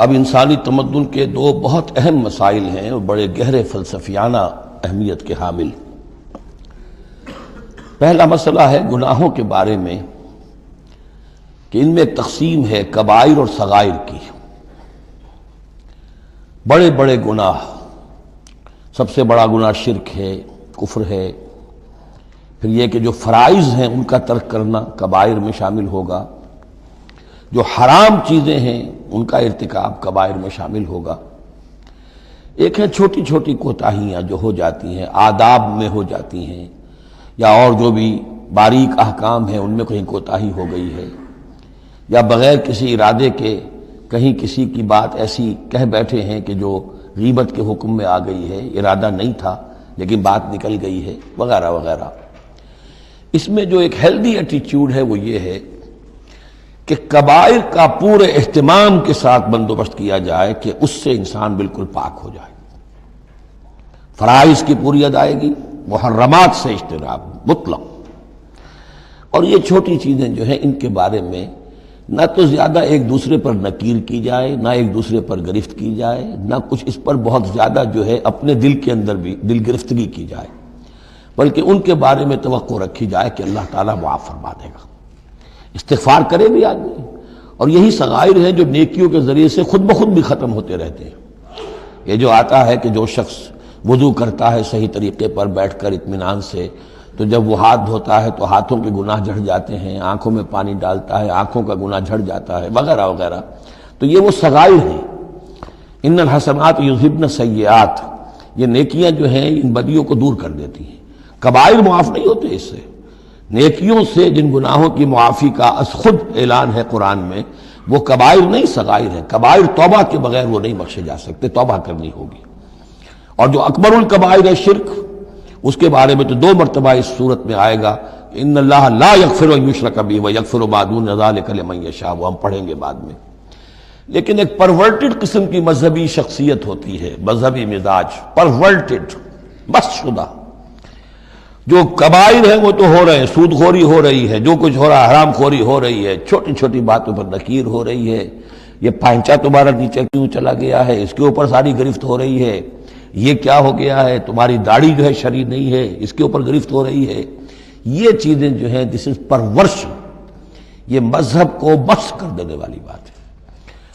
اب انسانی تمدن کے دو بہت اہم مسائل ہیں اور بڑے گہرے فلسفیانہ اہمیت کے حامل۔ پہلا مسئلہ ہے گناہوں کے بارے میں کہ ان میں ایک تقسیم ہے کبائر اور صغائر کی۔ بڑے بڑے گناہ، سب سے بڑا گناہ شرک ہے، کفر ہے، پھر یہ کہ جو فرائض ہیں ان کا ترک کرنا کبائر میں شامل ہوگا، جو حرام چیزیں ہیں ان کا ارتکاب کبائر میں شامل ہوگا۔ ایک ہے چھوٹی چھوٹی کوتاہیاں جو ہو جاتی ہیں، آداب میں ہو جاتی ہیں، یا اور جو بھی باریک احکام ہیں ان میں کہیں کوتاہی ہو گئی ہے، یا بغیر کسی ارادے کے کہیں کسی کی بات ایسی کہہ بیٹھے ہیں کہ جو غیبت کے حکم میں آ گئی ہے، ارادہ نہیں تھا لیکن بات نکل گئی ہے، وغیرہ وغیرہ۔ اس میں جو ایک ہیلدی ایٹیچیوڈ ہے وہ یہ ہے کہ کبائر کا پورے اہتمام کے ساتھ بندوبست کیا جائے کہ اس سے انسان بالکل پاک ہو جائے، فرائض کی پوری ادائیگی، محرمات سے اجتناب مطلق۔ اور یہ چھوٹی چیزیں جو ہیں ان کے بارے میں نہ تو زیادہ ایک دوسرے پر نکیر کی جائے، نہ ایک دوسرے پر گرفت کی جائے، نہ کچھ اس پر بہت زیادہ جو ہے اپنے دل کے اندر بھی دل گرفتگی کی جائے، بلکہ ان کے بارے میں توقع رکھی جائے کہ اللہ تعالیٰ معاف فرما دے گا، استغفار کرے بھی آدمی۔ اور یہی صغائر ہیں جو نیکیوں کے ذریعے سے خود بخود بھی ختم ہوتے رہتے ہیں۔ یہ جو آتا ہے کہ جو شخص وضو کرتا ہے صحیح طریقے پر بیٹھ کر اطمینان سے، تو جب وہ ہاتھ دھوتا ہے تو ہاتھوں کے گناہ جھڑ جاتے ہیں، آنکھوں میں پانی ڈالتا ہے آنکھوں کا گناہ جھڑ جاتا ہے، وغیرہ وغیرہ۔ تو یہ وہ صغائر ہیں۔ ان الحسنات یذہبن السیئات، یہ نیکیاں جو ہیں ان بدیوں کو دور کر دیتی ہیں۔ کبائر معاف نہیں ہوتے اس سے، نیکیوں سے جن گناہوں کی معافی کا از خود اعلان ہے قرآن میں، وہ کبائر نہیں صغائر ہیں۔ کبائر توبہ کے بغیر وہ نہیں بخشے جا سکتے، توبہ کرنی ہوگی۔ اور جو اکبر الکبائر ہے شرک، اس کے بارے میں تو 2 مرتبہ اس صورت میں آئے گا، ان اللہ لا یغفر ان یشرک بہ ویغفر ما دون ذلک لمن یشاء، وہ ہم پڑھیں گے بعد میں۔ لیکن ایک پرورٹڈ قسم کی مذہبی شخصیت ہوتی ہے، مذہبی مزاج، پرورٹڈ، بس شدہ۔ جو کبائر ہیں وہ تو ہو رہے ہیں، سود خوری ہو رہی ہے، جو کچھ ہو رہا ہے حرام خوری ہو رہی ہے، چھوٹی چھوٹی باتوں پر نکیر ہو رہی ہے، یہ پائنچا تمہارا نیچے کیوں چلا گیا ہے، اس کے اوپر ساری گرفت ہو رہی ہے، یہ کیا ہو گیا ہے، تمہاری داڑھی جو ہے شرعی نہیں ہے، اس کے اوپر گرفت ہو رہی ہے۔ یہ چیزیں جو ہیں دس از پرورشن، یہ مذہب کو بس کر دینے والی بات ہے۔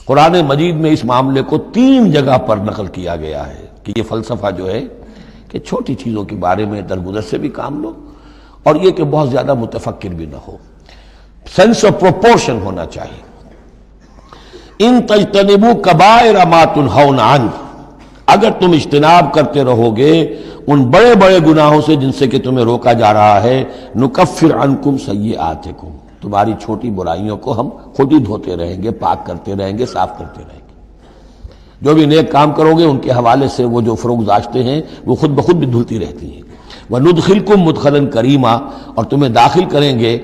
قرآن مجید میں اس معاملے کو 3 جگہ پر نقل کیا گیا ہے کہ یہ فلسفہ جو ہے کہ چھوٹی چیزوں کے بارے میں درگزر سے بھی کام لو، اور یہ کہ بہت زیادہ متفکر بھی نہ ہو، سینس آف پروپورشن ہونا چاہیے۔ ان تجتنبوا کبائر ما تنہون عنہ، اگر تم اجتناب کرتے رہو گے ان بڑے بڑے گناہوں سے جن سے کہ تمہیں روکا جا رہا ہے، نکفر عنکم سیئاتکم، تمہاری چھوٹی برائیوں کو ہم خود ہی دھوتے رہیں گے، پاک کرتے رہیں گے، صاف کرتے رہیں گے۔ جو بھی نیک کام کرو گے ان کے حوالے سے وہ جو فروگزاشتیں ہیں وہ خود بخود بھی دھلتی رہتی ہیں۔ وَنُدْخِلْكُمْ مُدْخَلًا كَرِيمًا، اور تمہیں داخل کریں گے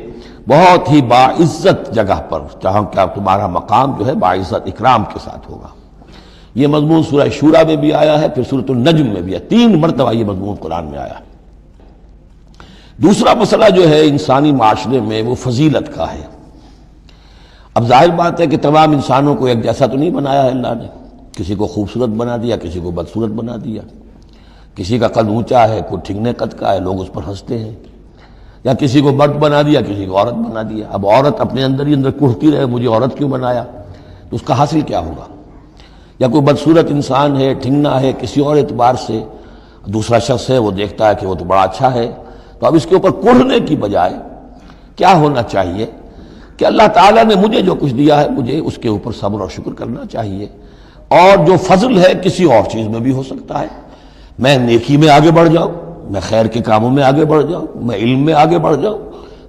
بہت ہی باعزت جگہ پر، جہاں کیا تمہارا مقام جو ہے باعزت اکرام کے ساتھ ہوگا۔ یہ مضمون سورہ شورى میں بھی آیا ہے، پھر سورۃ النجم میں بھی ہے، 3 مرتبہ یہ مضمون قرآن میں آیا ہے۔ دوسرا مسئلہ جو ہے انسانی معاشرے میں وہ فضیلت کا ہے۔ اب ظاہر بات ہے کہ تمام انسانوں کو ایک جیسا تو نہیں بنایا ہے اللہ نے، کسی کو خوبصورت بنا دیا، کسی کو بدصورت بنا دیا، کسی کا قد اونچا ہے، کوئی ٹھگنے قد کا ہے، لوگ اس پر ہنستے ہیں، یا کسی کو مرد بنا دیا، کسی کو عورت بنا دیا۔ اب عورت اپنے اندر ہی اندر کڑھتی رہے مجھے عورت کیوں بنایا، تو اس کا حاصل کیا ہوگا؟ یا کوئی بدصورت انسان ہے، ٹھگنا ہے کسی اور اعتبار سے، دوسرا شخص ہے وہ دیکھتا ہے کہ وہ تو بڑا اچھا ہے، تو اب اس کے اوپر کڑھنے کی بجائے کیا ہونا چاہیے کہ اللہ تعالیٰ نے مجھے جو کچھ دیا ہے مجھے اس کے اوپر صبر اور شکر کرنا چاہیے، اور جو فضل ہے کسی اور چیز میں بھی ہو سکتا ہے، میں نیکی میں آگے بڑھ جاؤں، میں خیر کے کاموں میں آگے بڑھ جاؤں، میں علم میں آگے بڑھ جاؤں،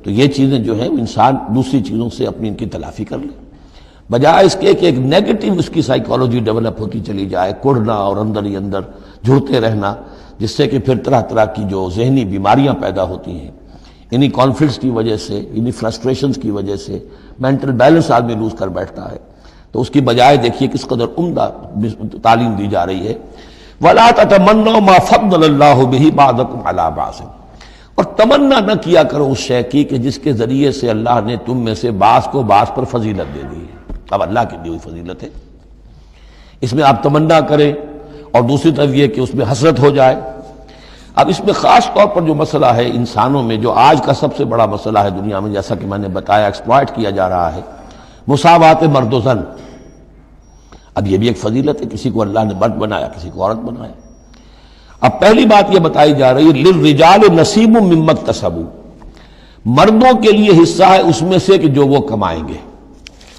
تو یہ چیزیں جو ہیں انسان دوسری چیزوں سے اپنی ان کی تلافی کر لے، بجائے اس کے کہ ایک نیگیٹو اس کی سائیکالوجی ڈیولپ ہوتی چلی جائے، کڑھنا اور اندر ہی اندر جھڑتے رہنا، جس سے کہ پھر طرح طرح کی جو ذہنی بیماریاں پیدا ہوتی ہیں، انہی کانفلکٹس کی وجہ سے، انہی فرسٹریشنز کی وجہ سے مینٹل بیلنس آدمی لوز کر بیٹھتا ہے۔ تو اس کی بجائے دیکھیے کس قدر عمدہ تعلیم دی جا رہی ہے، وَلَا تَتَمَنَّوْا مَا فَضَّلَ اللَّهُ بِهِ بَعْضَكُمْ عَلَىٰ بَعْضٍ، اور تمنا نہ کیا کرو اس شے کی کہ جس کے ذریعے سے اللہ نے تم میں سے بعض کو بعض پر فضیلت دے دی ہے۔ اب اللہ کی دی ہوئی فضیلت ہے، اس میں آپ تمنا کریں، اور دوسری طرف یہ کہ اس میں حسرت ہو جائے۔ اب اس میں خاص طور پر جو مسئلہ ہے انسانوں میں، جو آج کا سب سے بڑا مسئلہ ہے دنیا میں، جیسا کہ میں نے بتایا ایکسپلائٹ کیا جا رہا ہے، مساوات مرد و زن۔ اب یہ بھی ایک فضیلت ہے، کسی کو اللہ نے مرد بنایا، کسی کو عورت بنایا۔ اب پہلی بات یہ بتائی جا رہی ہے للرجال نصیب مما اکتسبوا، مردوں کے لیے حصہ ہے اس میں سے کہ جو وہ کمائیں گے،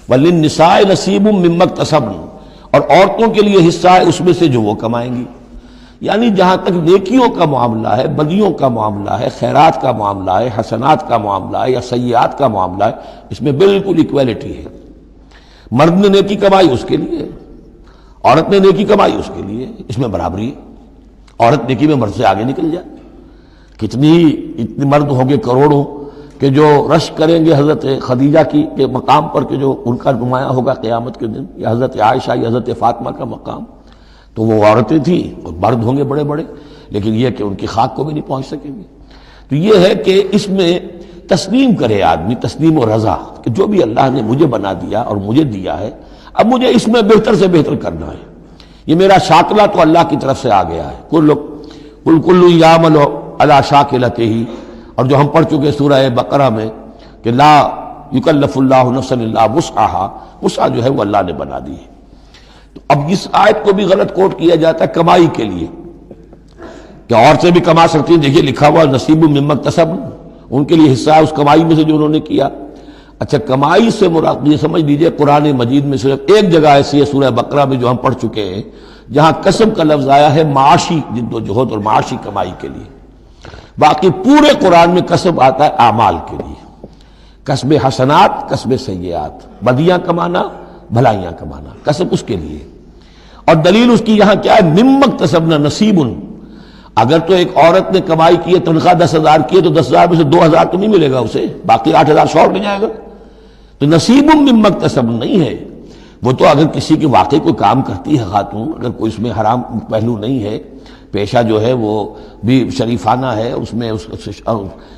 وللنساء نصیب مما اکتسبن، اور عورتوں کے لیے حصہ ہے اس میں سے جو وہ کمائیں گی۔ یعنی جہاں تک نیکیوں کا معاملہ ہے، بدیوں کا معاملہ ہے، خیرات کا معاملہ ہے، حسنات کا معاملہ ہے یا سیئات کا معاملہ ہے، اس میں بالکل ایکویلٹی ہے۔ مرد نے نیکی کمائی اس کے لیے، عورت نے نیکی کمائی اس کے لیے، اس میں برابری ہے۔ عورت نیکی میں مرد سے آگے نکل جائے، اتنے مرد ہوں گے کروڑوں کہ جو رش کریں گے حضرت خدیجہ کے مقام پر، کہ جو ان کا نمایاں ہوگا قیامت کے دن، یا حضرت عائشہ یا حضرت فاطمہ کا مقام، تو وہ عورتیں تھیں اور مرد ہوں گے بڑے بڑے، لیکن یہ کہ ان کی خاک کو بھی نہیں پہنچ سکیں گے۔ تو یہ ہے کہ اس میں تسلیم کرے آدمی، تسلیم و رضا، کہ جو بھی اللہ نے مجھے بنا دیا اور مجھے دیا ہے، اب مجھے اس میں بہتر سے بہتر کرنا ہے۔ یہ میرا شاکلہ تو اللہ کی طرف سے آ گیا ہے، کل یعمل علی شاکلتہ، اور جو ہم پڑھ چکے سورہ بقرہ میں کہ لا یکلف اللہ نفسا الا وسعہا، وسع جو ہے وہ اللہ نے بنا دی ہے۔ تو اب اس آیت کو بھی غلط کوٹ کیا جاتا ہے کمائی کے لیے، کہ عورتیں بھی کما سکتی ہیں، دیکھیے لکھا ہوا نصیب مما اکتسبن، ان کے لیے حصہ ہے اس کمائی میں سے جو انہوں نے کیا۔ اچھا، کمائی سے مراد یہ سمجھ لیجیے قرآن مجید میں صرف ایک جگہ ایسی ہے سورہ بقرہ میں جو ہم پڑھ چکے ہیں، جہاں کسب کا لفظ آیا ہے معاشی جد و جہد اور معاشی کمائی کے لیے۔ باقی پورے قرآن میں کسب آتا ہے اعمال کے لیے، کسب حسنات، کسب سیئات، بدیاں کمانا، بھلائیاں کمانا، کسب اس کے لیے۔ اور دلیل اس کی یہاں کیا ہے، مما اکتسبنا نصیب۔ اگر تو ایک عورت نے کمائی کی ہے، تنخواہ 10,000 کی ہے، تو 10,000 میں سے 2,000 تو نہیں ملے گا اسے، باقی 8,000 شارٹ لے جائے گا۔ تو نصیب مما اکتسبن نہیں ہے وہ، تو اگر کسی کی واقعی کوئی کام کرتی ہے خاتون، اگر کوئی اس میں حرام پہلو نہیں ہے، پیشہ جو ہے وہ بھی شریفانہ ہے، اس میں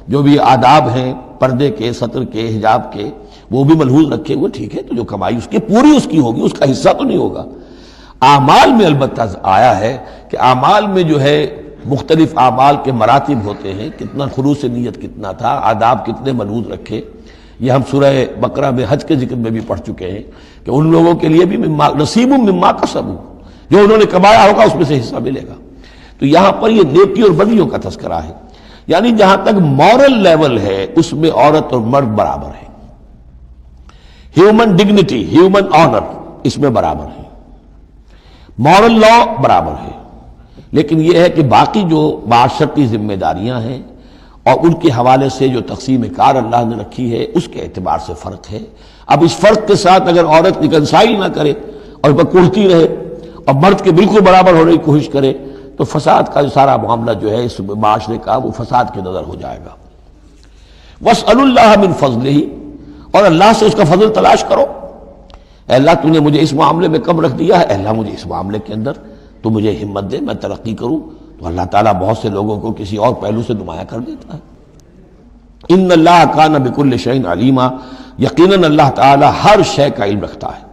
جو بھی آداب ہیں پردے کے، سطر کے، حجاب کے، وہ بھی ملحوظ رکھے ہوئے، ٹھیک ہے، تو جو کمائی اس کی پوری اس کی ہوگی، اس کا حصہ تو نہیں ہوگا۔ اعمال میں البتہ آیا ہے کہ اعمال میں جو ہے مختلف اعمال کے مراتب ہوتے ہیں، کتنا خلوص نیت کتنا تھا، آداب کتنے ملحوظ رکھے، یہ ہم سورہ بقرہ میں حج کے ذکر میں بھی پڑھ چکے ہیں کہ ان لوگوں کے لیے بھی نصیب مما کسبوا، جو انہوں نے کمایا ہوگا اس میں سے حصہ ملے گا۔ تو یہاں پر یہ نیکی اور بدیوں کا تذکرہ ہے، یعنی جہاں تک مورل لیول ہے اس میں عورت اور مرد برابر ہیں، ہیومن ڈگنیٹی، ہیومن آنر اس میں برابر ہے، مورل لا برابر ہے۔ لیکن یہ ہے کہ باقی جو معاشرتی ذمہ داریاں ہیں اور ان کے حوالے سے جو تقسیم کار اللہ نے رکھی ہے، اس کے اعتبار سے فرق ہے۔ اب اس فرق کے ساتھ اگر عورت ریکنسائل نہ کرے اور بکڑتی رہے اور مرد کے بالکل برابر ہونے کی کوشش کرے، تو فساد کا جو سارا معاملہ جو ہے اس معاشرے کا، وہ فساد کے نظر ہو جائے گا۔ وَاسْأَلُوا اللَّهَ مِنْ فَضْلِهِ، اور اللہ سے اس کا فضل تلاش کرو۔ اے اللہ تو نے مجھے اس معاملے میں کم رکھ دیا ہے، اے اللہ مجھے اس معاملے کے اندر تو مجھے ہمت دے، میں ترقی کروں۔ تو اللہ تعالیٰ بہت سے لوگوں کو کسی اور پہلو سے نمایاں کر دیتا ہے۔ ان اللہ کان بکل شیء علیما، یقیناً اللہ تعالیٰ ہر شے کا علم رکھتا ہے۔